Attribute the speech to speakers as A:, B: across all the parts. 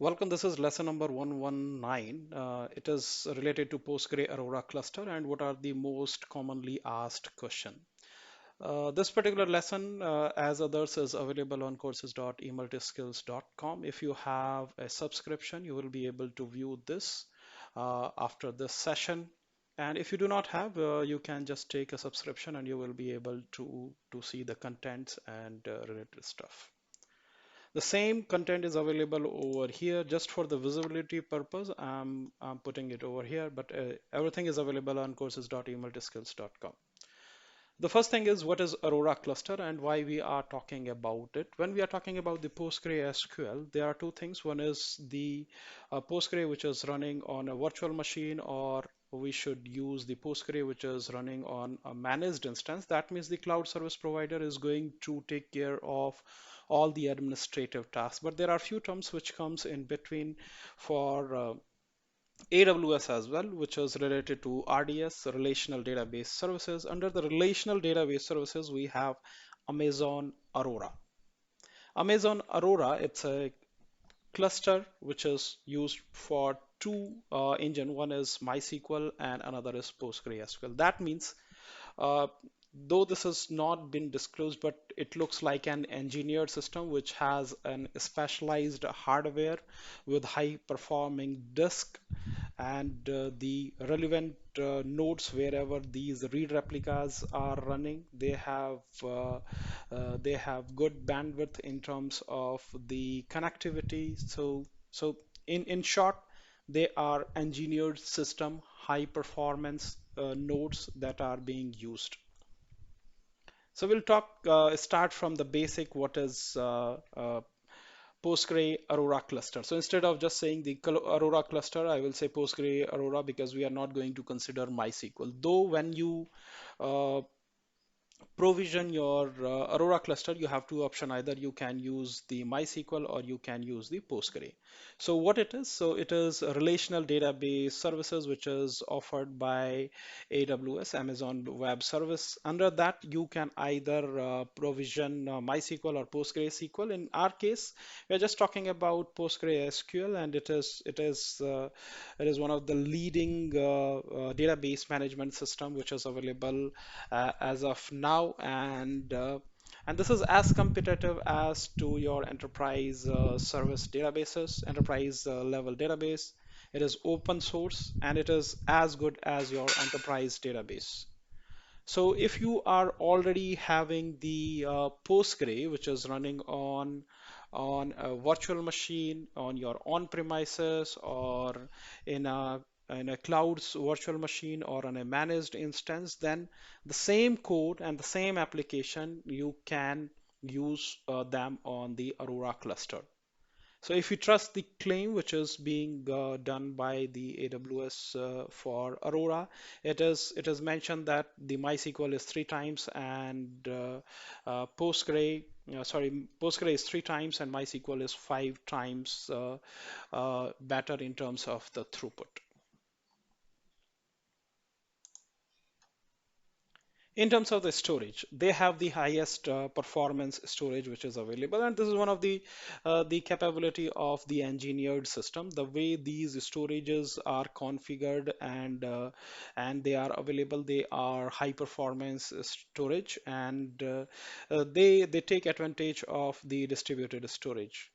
A: Welcome. This is lesson number 119. It is related to Postgre Aurora cluster and what are the most commonly asked question. This particular lesson, as others, is available on courses.emultiskills.com. If you have a subscription, you will be able to view this after this session. And if you do not have, you can just take a subscription and you will be able to see the contents and related stuff. The same content is available over here just for the visibility purpose. I'm putting it over here, but everything is available on courses.emultiskills.com. The first thing is what is Aurora cluster and why we are talking about it. When we are talking about the PostgreSQL, there are two things. One is the Postgre, which is running on a virtual machine, or we should use the Postgre, which is running on a managed instance. That means the cloud service provider is going to take care of all the administrative tasks. But there are few terms which comes in between for AWS as well, which is related to RDS, Relational Database Services. Under the Relational Database Services, we have Amazon Aurora. Amazon Aurora, it's a cluster which is used for two engine. One is MySQL and another is PostgreSQL. That means uh, though this has not been disclosed, but it looks like an engineered system which has an specialized hardware with high performing disk and the relevant nodes wherever these read replicas are running. They have good bandwidth in terms of the connectivity. So in short, they are engineered system, high performance nodes that are being used. So we'll start from the basic, what is Postgre Aurora cluster. So instead of just saying the Aurora cluster, I will say Postgre Aurora because we are not going to consider MySQL. Though when you uh, provision your Aurora cluster, you have two options. Either you can use the MySQL or you can use the Postgre. So what it is? So it is a relational database services which is offered by AWS, Amazon Web Service. Under that, you can either provision MySQL or PostgreSQL. In our case, we're just talking about PostgreSQL, and it is one of the leading database management system which is available as of now, and this is as competitive as to your enterprise service databases, enterprise level database. It is open source and it is as good as your enterprise database. So if you are already having the Postgre, which is running on a virtual machine, on your on-premises, or in a cloud's virtual machine, or on a managed instance, then the same code and the same application you can use them on the Aurora cluster. So if you trust the claim which is being done by the AWS for Aurora, it is mentioned that the MySQL is three times and Postgre is three times and MySQL is five times better in terms of the throughput. In terms of the storage, they have the highest performance storage which is available, and this is one of the capability of the engineered system. The way these storages are configured and they are available, they are high performance storage, and they take advantage of the distributed storage.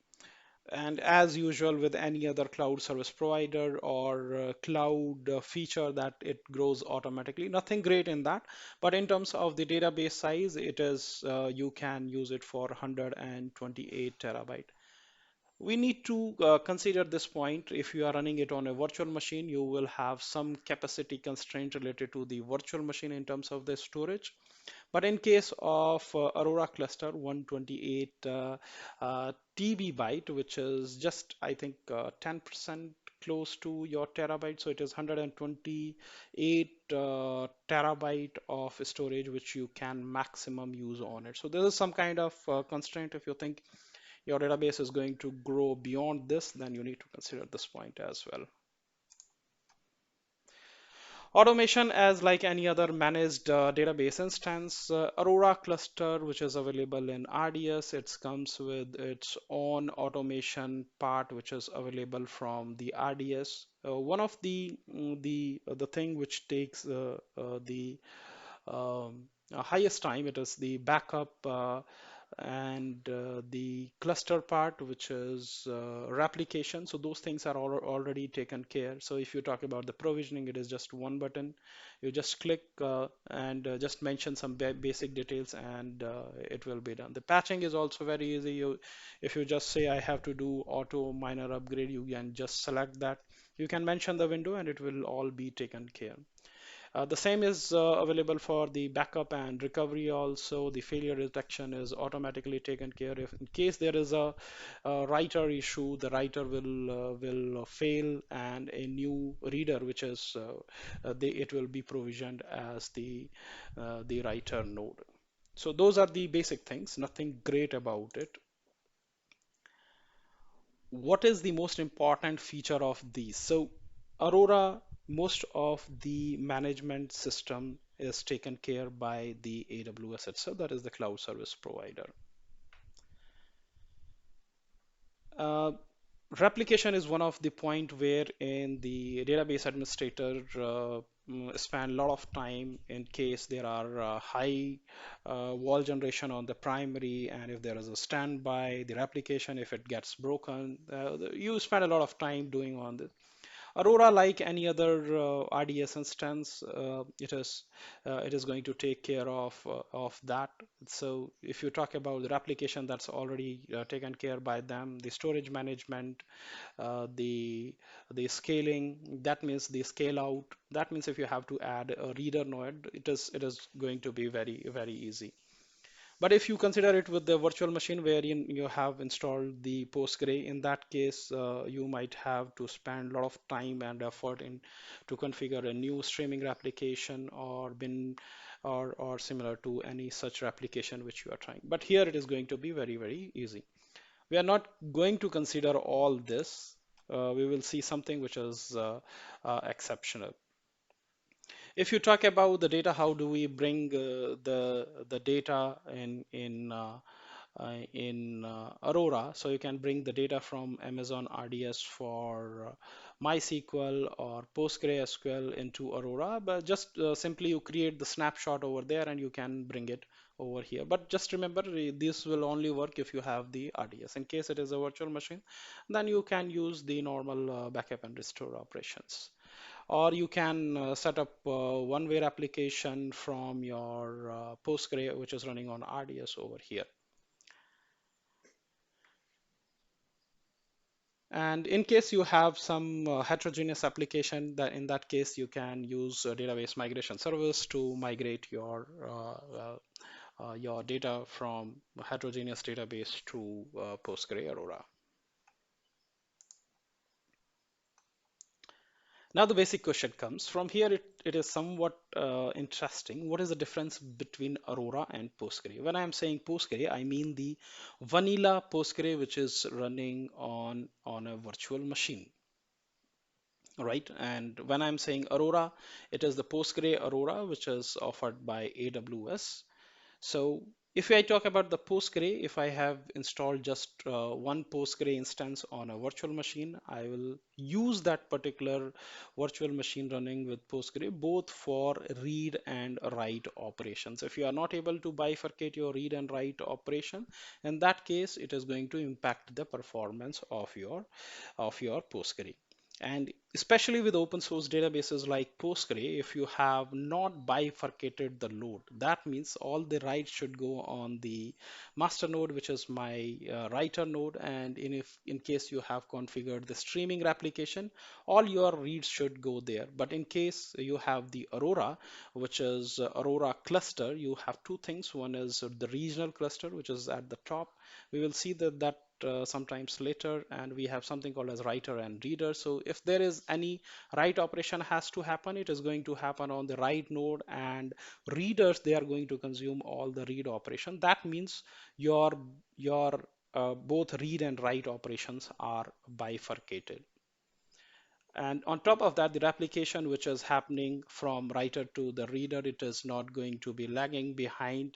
A: And as usual with any other cloud service provider or cloud feature, that it grows automatically. Nothing great in that, but in terms of the database size, it is you can use it for 128 terabyte. We need to consider this point. If you are running it on a virtual machine, you will have some capacity constraint related to the virtual machine in terms of the storage. But in case of Aurora cluster, 128 TB byte, which is just, I think, 10% close to your terabyte. So it is 128 terabyte of storage, which you can maximum use on it. So there is some kind of constraint. If you think your database is going to grow beyond this, then you need to consider this point as well. Automation as like any other managed database instance, Aurora cluster, which is available in RDS, it comes with its own automation part, which is available from the RDS. One of the thing which takes the highest time, it is the backup and the cluster part, which is replication. So those things are already taken care. So if you talk about the provisioning, it is just one button. You just click and just mention some basic details, and it will be done. The patching is also very easy. If you just say I have to do auto minor upgrade, you can just select that. You can mention the window, and it will all be taken care. The same is available for the backup and recovery also. The failure detection is automatically taken care of. In case there is a writer issue, the writer will fail, and a new reader, which is it will be provisioned as the writer node. So those are the basic things, nothing great about it. What is the most important feature of these? So Aurora, most of the management system is taken care by the AWS itself, that is the cloud service provider. Uh, Replication is one of the point where in the database administrator spend a lot of time in case there are high wall generation on the primary, and if there is a standby, the replication, if it gets broken, you spend a lot of time doing on this. Aurora, like any other RDS instance, it is going to take care of that. So if you talk about the replication, that's already taken care by them. The storage management, the scaling, that means the scale out. That means if you have to add a reader node, it is going to be very easy. But if you consider it with the virtual machine wherein you have installed the Postgre, in that case, you might have to spend a lot of time and effort in to configure a new streaming replication or bin or similar to any such replication which you are trying. But here it is going to be very easy. We are not going to consider all this. We will see something which is exceptional. If you talk about the data, how do we bring the data in Aurora? So you can bring the data from Amazon RDS for MySQL or PostgreSQL into Aurora, but just simply you create the snapshot over there and you can bring it over here. But just remember, this will only work if you have the RDS. In case it is a virtual machine, then you can use the normal backup and restore operations, or you can set up one-way application from your Postgre, which is running on RDS over here. And in case you have some heterogeneous application, that in that case you can use a database migration service to migrate your data from a heterogeneous database to Postgre Aurora. Now the basic question comes from here. It is somewhat interesting. What is the difference between Aurora and Postgre? When I am saying Postgre, I mean the vanilla Postgre, which is running on a virtual machine, right? And when I'm saying Aurora, it is the Postgre Aurora, which is offered by AWS. So if I talk about the Postgre, if I have installed just one Postgre instance on a virtual machine, I will use that particular virtual machine running with Postgre both for read and write operations. If you are not able to bifurcate your read and write operation, in that case, it is going to impact the performance of your Postgre. And especially with open source databases like Postgre, if you have not bifurcated the load, that means all the writes should go on the master node, which is my writer node. And in case you have configured the streaming replication, all your reads should go there. But in case you have the Aurora, which is Aurora cluster, you have two things. One is the regional cluster, which is at the top. We will see that sometimes later, and we have something called as writer and reader. So if there is any write operation has to happen, it is going to happen on the write node, and readers, they are going to consume all the read operation. That means your both read and write operations are bifurcated. And on top of that, the replication which is happening from writer to the reader, it is not going to be lagging behind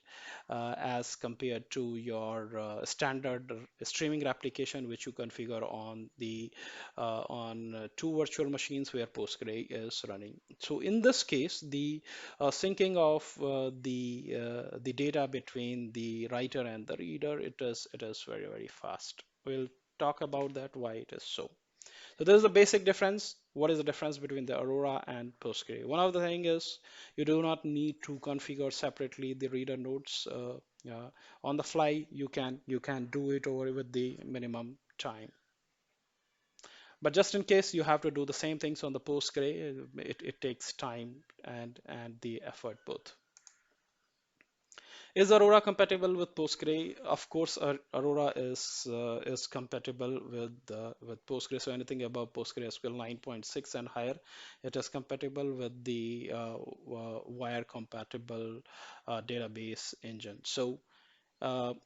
A: as compared to your standard streaming replication, which you configure on the on two virtual machines where Postgre is running. So in this case, the syncing of the data between the writer and the reader, it is very fast. We'll talk about that why it is so. So this is the basic difference. What is the difference between the Aurora and Postgre? One of the thing is you do not need to configure separately the reader nodes on the fly. You can do it over with the minimum time. But just in case you have to do the same things on the Postgre, it takes time and the effort both. Is Aurora compatible with Postgre? Of course, Aurora is compatible with Postgre. So anything above PostgreSQL 9.6 and higher, it is compatible with the wire compatible database engine. So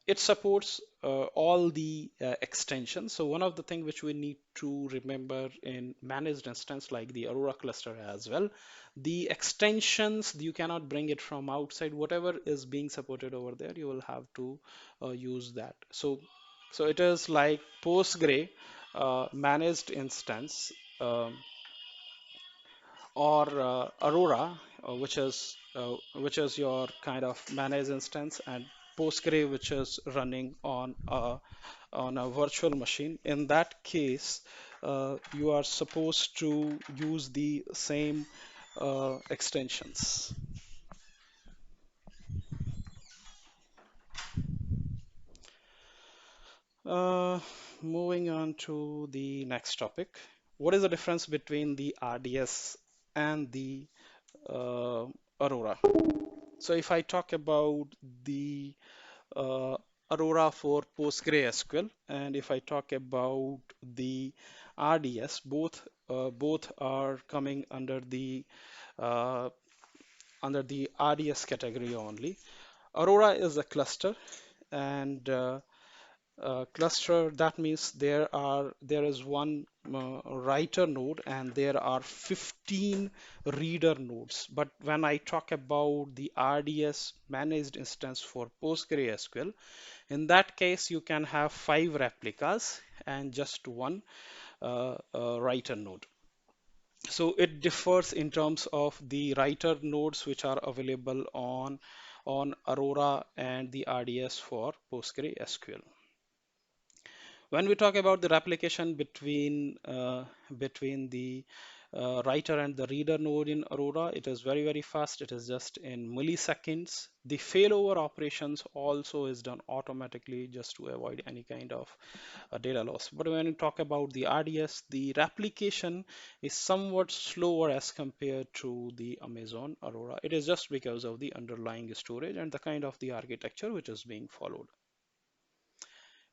A: it supports all the extensions. So one of the things which we need to remember in managed instance like the Aurora cluster as well, the extensions, you cannot bring it from outside. Whatever is being supported over there, you will have to use that. So it is like Postgre managed instance. Or Aurora, which is your kind of managed instance, and Postgre, which is running on a virtual machine. In that case, you are supposed to use the same extensions. Uh, Moving on to the next topic. What is the difference between the RDS and the uh, Aurora? So if I talk about the uh, Aurora for PostgreSQL, and if I talk about the RDS, both are coming uh, under the RDS category only. Aurora is a cluster, and cluster, that means there is one writer node and there are 15 reader nodes. But when I talk about the RDS managed instance for PostgreSQL, in that case you can have 5 replicas and just one writer node. So it differs in terms of the writer nodes which are available on Aurora and the RDS for PostgreSQL. When we talk about the replication between the writer and the reader node in Aurora, it is very fast. It is just in milliseconds. The failover operations also is done automatically just to avoid any kind of data loss. But when we talk about the RDS, the replication is somewhat slower as compared to the Amazon Aurora. It is just because of the underlying storage and the kind of the architecture which is being followed.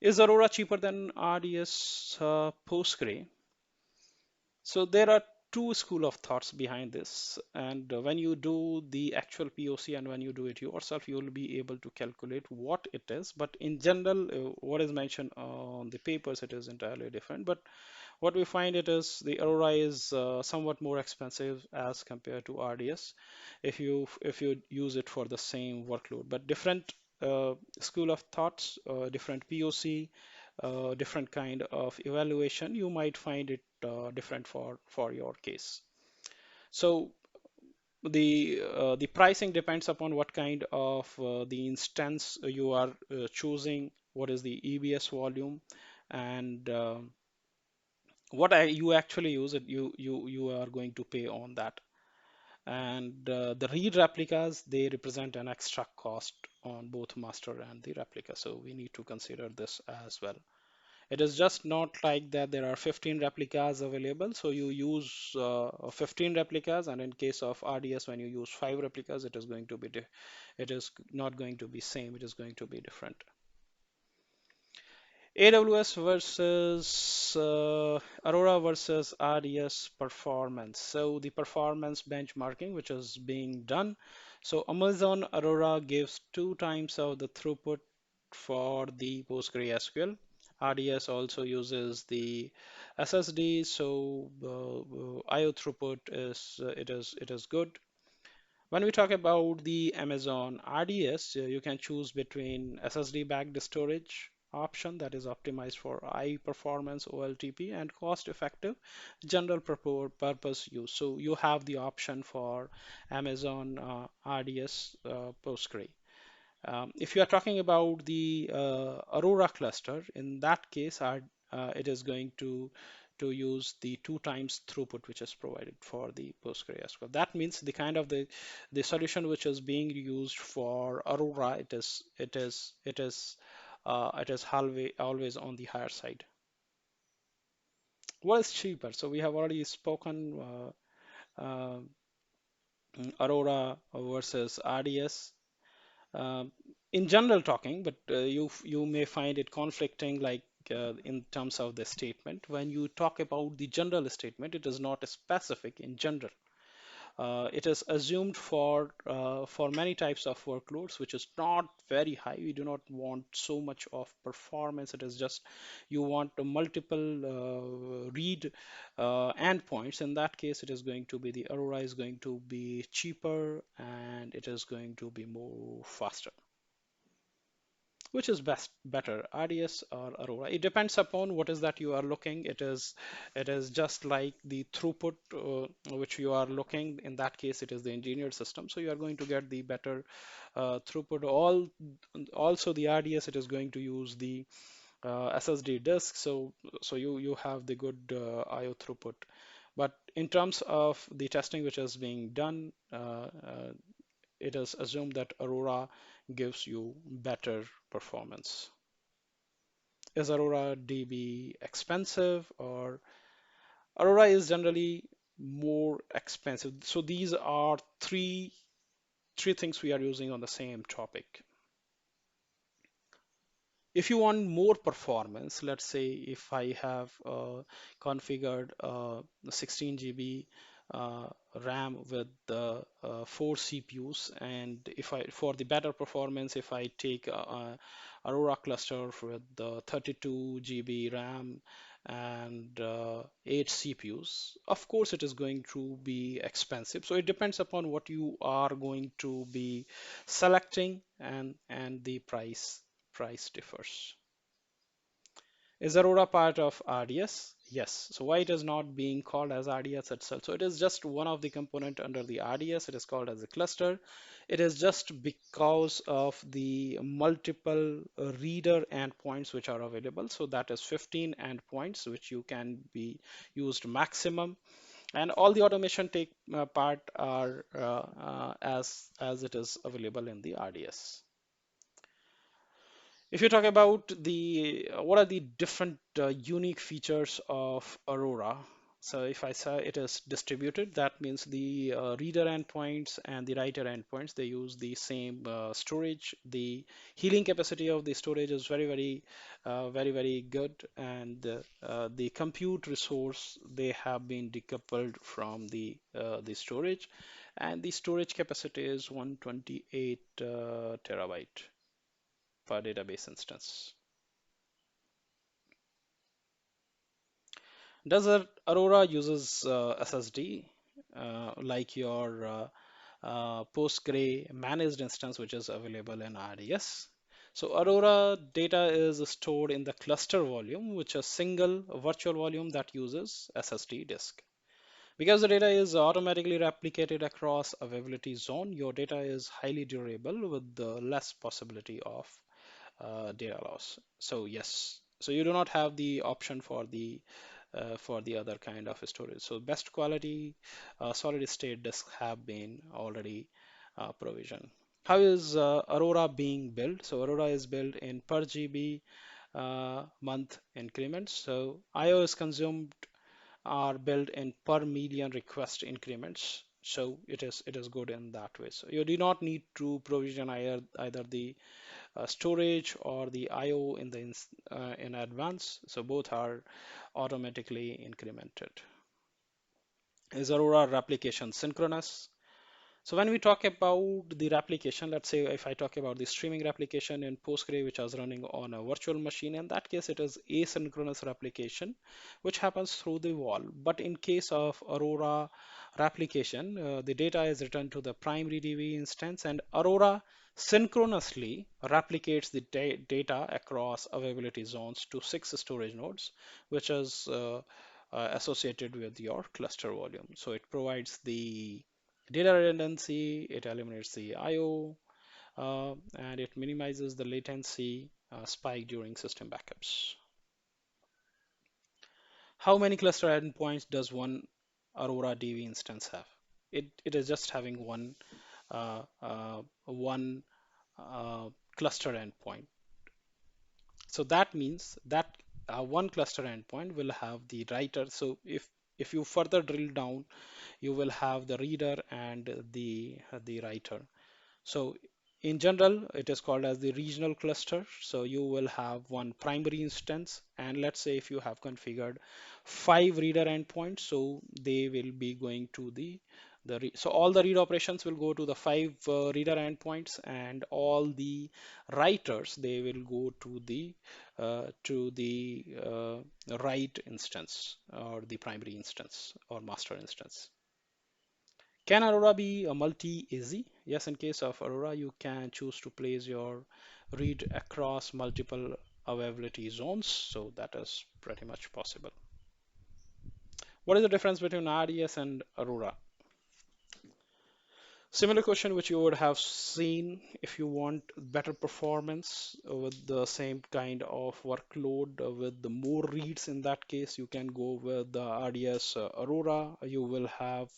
A: Is Aurora cheaper than RDS Postgre? So there are two school of thoughts behind this, and when you do the actual POC and when you do it yourself, you will be able to calculate what it is. But in general, what is mentioned on the papers, it is entirely different. But what we find it is the Aurora is somewhat more expensive as compared to RDS if you use it for the same workload. But different school of thoughts, different POC, different kind of evaluation, you might find it different for your case. So the pricing depends upon what kind of the instance you are choosing, what is the EBS volume, and you actually use it, you are going to pay on that. And the read replicas, they represent an extra cost on both master and the replica, so we need to consider this as well. It is just not like that there are 15 replicas available, so you use 15 replicas, and in case of RDS, when you use 5 replicas, it is not going to be same, it is going to be different. AWS versus Aurora versus RDS performance. So the performance benchmarking which is being done. So Amazon Aurora gives 2 times of the throughput for the PostgreSQL, RDS also uses the SSD, so IO throughput is it is good. When we talk about the Amazon RDS, you can choose between SSD backed storage option that is optimized for high performance OLTP and cost effective general purpose use. So you have the option for Amazon RDS Postgre. If you are talking about the Aurora cluster, in that case, it is going to use the 2 times throughput which is provided for the PostgreSQL. That means the kind of the solution which is being used for Aurora, it is always on the higher side. What is cheaper? So we have already spoken Aurora versus RDS. um, in general talking, but you may find it conflicting like in terms of the statement. When you talk about the general statement, it is not specific in general. It is assumed for many types of workloads, which is not very high. We do not want so much of performance. It is just you want a multiple read endpoints. In that case, it is going to be the Aurora is going to be cheaper and it is going to be more faster. Which is better, RDS or Aurora? It depends upon what is that you are looking. It is just like the throughput which you are looking. In that case, it is the engineered system, so you are going to get the better throughput. Also the RDS, it is going to use the SSD disk, so you have the good IO throughput. But in terms of the testing which is being done, it is assumed that Aurora gives you better performance. Is Aurora DB expensive, or Aurora is generally more expensive? So these are three things we are using on the same topic. If you want more performance, let's say if I have configured 16 GB RAM with the 4 CPUs, and if I for the better performance, if I take Aurora cluster with the 32 GB RAM and 8 CPUs, of course it is going to be expensive. So it depends upon what you are going to be selecting, and the price differs. Is Aurora part of RDS? Yes. So why it is not being called as RDS itself? So it is just one of the component under the RDS. It is called as a cluster. It is just because of the multiple reader endpoints which are available. So that is 15 endpoints which you can be used maximum, and all the automation take part are as it is available in the RDS. If you talk about the what are the different unique features of Aurora, so if I say it is distributed, that means the reader endpoints and the writer endpoints, they use the same storage. The healing capacity of the storage is very good, and the compute resource, they have been decoupled from the storage, and the storage capacity is 128 terabyte per database instance. Does Aurora uses SSD like your Postgre managed instance, which is available in RDS? So Aurora data is stored in the cluster volume, which is a single virtual volume that uses SSD disk. Because the data is automatically replicated across availability zone, your data is highly durable with the less possibility of data loss. So yes, so you do not have the option for the other kind of storage. So best quality solid state disks have been already provisioned. How is Aurora being built? So Aurora is built in per GB month increments. So IO is consumed are built in per million request increments. So it is good in that way. So you do not need to provision either the storage or the IO in advance. So both are automatically incremented. Is Aurora replication synchronous? So when we talk about the replication, let's say if I talk about the streaming replication in Postgre, which is running on a virtual machine, in that case, it is asynchronous replication, which happens through the wall. But in case of Aurora replication, the data is returned to the primary DB instance, and Aurora synchronously replicates the data across availability zones to 6 storage nodes, which is associated with your cluster volume. So it provides the data redundancy, it eliminates the I/O, and it minimizes the latency spike during system backups. How many cluster endpoints does one Aurora DB instance have? It is just having one cluster endpoint. So that means that one cluster endpoint will have the writer. So if you further drill down, you will have the reader and the writer. So in general, it is called as the regional cluster. So you will have one primary instance, and let's say if you have configured 5 reader endpoints, so they will be going to so all the read operations will go to the 5 reader endpoints, and all the writers they will go to the write instance or the primary instance or master instance. Can Aurora be a multi-AZ? Yes, in case of Aurora, you can choose to place your read across multiple availability zones, so that is pretty much possible. What is the difference between RDS and Aurora? Similar question which you would have seen. If you want better performance with the same kind of workload with the more reads, in that case you can go with the RDS Aurora. You will have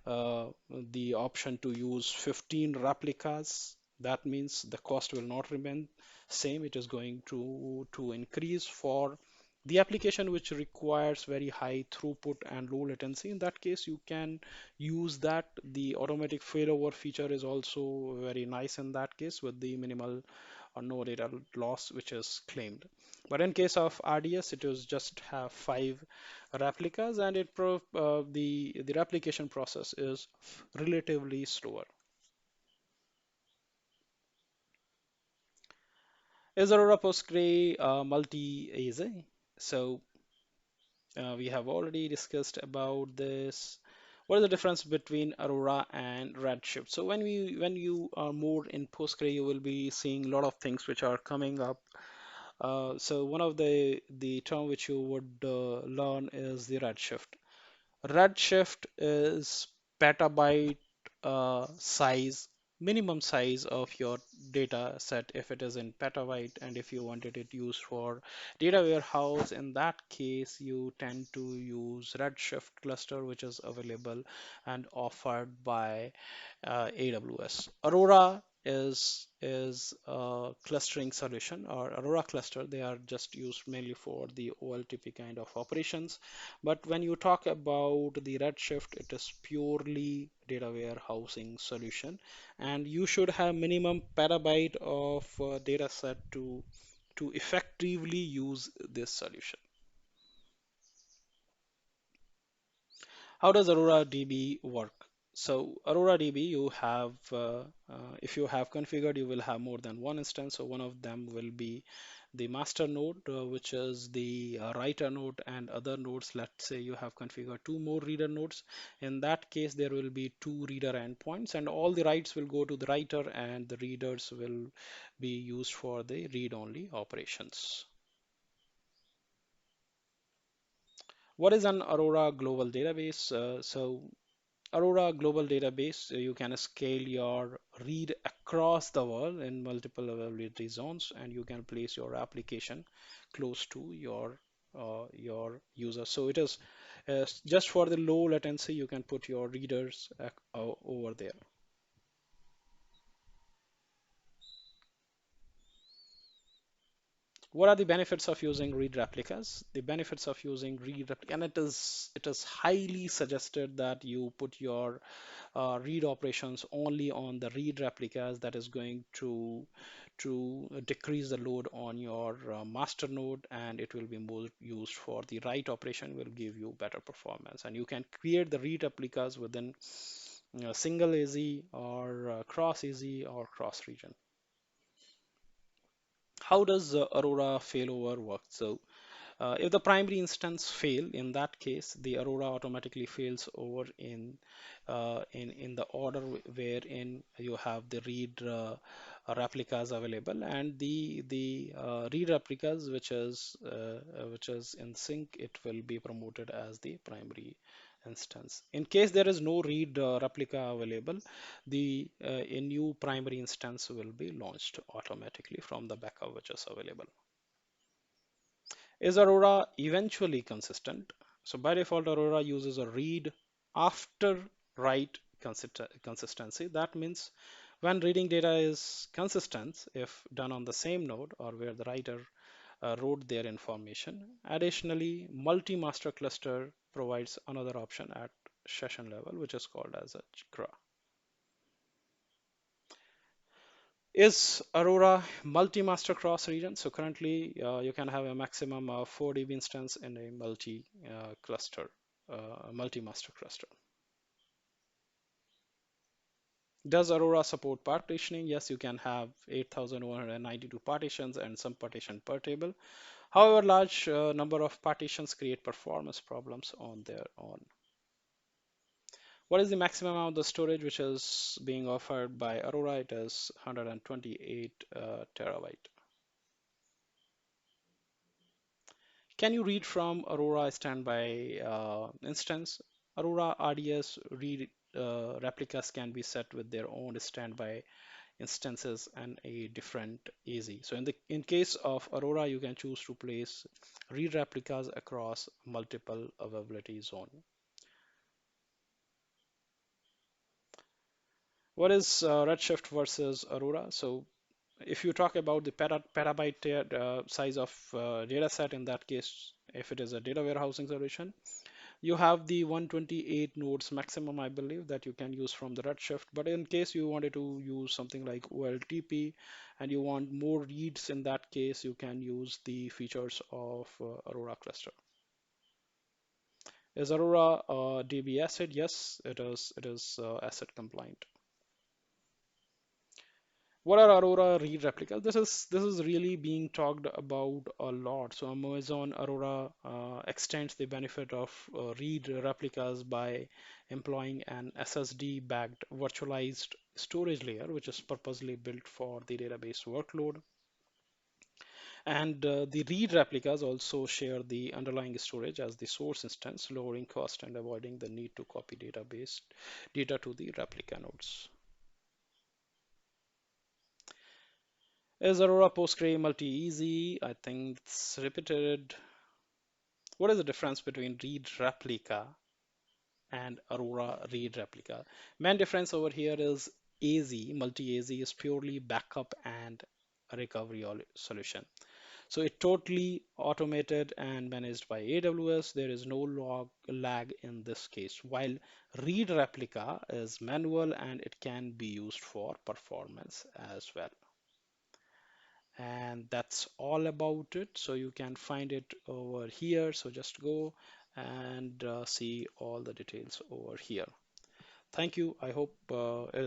A: the option to use 15 replicas. That means the cost will not remain same. It is going to increase for the application which requires very high throughput and low latency. In that case, you can use that. The automatic failover feature is also very nice in that case with the minimal or no data loss which is claimed. But in case of RDS, it is just have 5 replicas, and the replication process is relatively slower. Is Aurora Postgre multi-AZ? So we have already discussed about this. What is the difference between Aurora and Redshift? So when you are more in Postgre, you will be seeing a lot of things which are coming up. So one of the term which you would learn is the Redshift. Redshift is petabyte size, minimum size of your data set if it is in petabyte, and if you wanted it used for data warehouse, in that case you tend to use Redshift cluster, which is available and offered by AWS. Aurora is a clustering solution, or Aurora cluster. They are just used mainly for the OLTP kind of operations. But when you talk about the Redshift, it is purely data warehousing solution, and you should have minimum petabyte of data set to effectively use this solution. How does Aurora DB work? So Aurora DB, if you have configured, you will have more than one instance. So one of them will be the master node, which is the writer node, and other nodes. Let's say you have configured 2 more reader nodes. In that case, there will be 2 reader endpoints, and all the writes will go to the writer, and the readers will be used for the read-only operations. What is an Aurora global database? So Aurora Global Database, you can scale your read across the world in multiple availability zones, and you can place your application close to your user. So it is just for the low latency, you can put your readers over there. What are the benefits of using read replicas? The benefits of using read replica, and it is highly suggested that you put your read operations only on the read replicas. That is going to decrease the load on your master node, and it will be more used for the write operation, will give you better performance. And you can create the read replicas within single AZ or cross AZ or cross region. How does Aurora failover work? So if the primary instance fail, in that case, the Aurora automatically fails over in the order wherein you have the read replicas available, and the read replicas which is in sync, it will be promoted as the primary instance. In case there is no read replica available, the a new primary instance will be launched automatically from the backup which is available. Is Aurora eventually consistent? So by default, Aurora uses a read after write consistency. That means when reading data is consistent, if done on the same node or where the writer wrote their information. Additionally, multi-master cluster provides another option at session level, which is called as a CRA. Is Aurora multi-master cross region? So currently you can have a maximum of 4 DB instance in a multi-master cluster. Does Aurora support partitioning? Yes, you can have 8,192 partitions and some partition per table. However, large number of partitions create performance problems on their own. What is the maximum amount of the storage which is being offered by Aurora? It is 128 terabyte. Can you read from Aurora standby instance? Aurora RDS read replicas can be set with their own standby instances and a different AZ. So in case of Aurora, you can choose to place read replicas across multiple availability zone. What is Redshift versus Aurora? So if you talk about the petabyte size of data set, in that case, if it is a data warehousing solution, you have the 128 nodes maximum, I believe, that you can use from the Redshift. But in case you wanted to use something like OLTP and you want more reads, in that case, you can use the features of Aurora cluster. Is Aurora DB ACID? Yes, it is. It is ACID compliant. What are Aurora read replicas? This is really being talked about a lot. So Amazon Aurora extends the benefit of read replicas by employing an SSD-backed virtualized storage layer, which is purposely built for the database workload. And the read replicas also share the underlying storage as the source instance, lowering cost and avoiding the need to copy database data to the replica nodes. Is Aurora Postgre multi-AZ? I think it's repeated. What is the difference between read replica and Aurora read replica? Main difference over here is AZ, multi-AZ is purely backup and a recovery solution. So it totally automated and managed by AWS. There is no lag in this case. While read replica is manual and it can be used for performance as well. And that's all about it. So you can find it over here. So just go and see all the details over here. Thank you. I hope it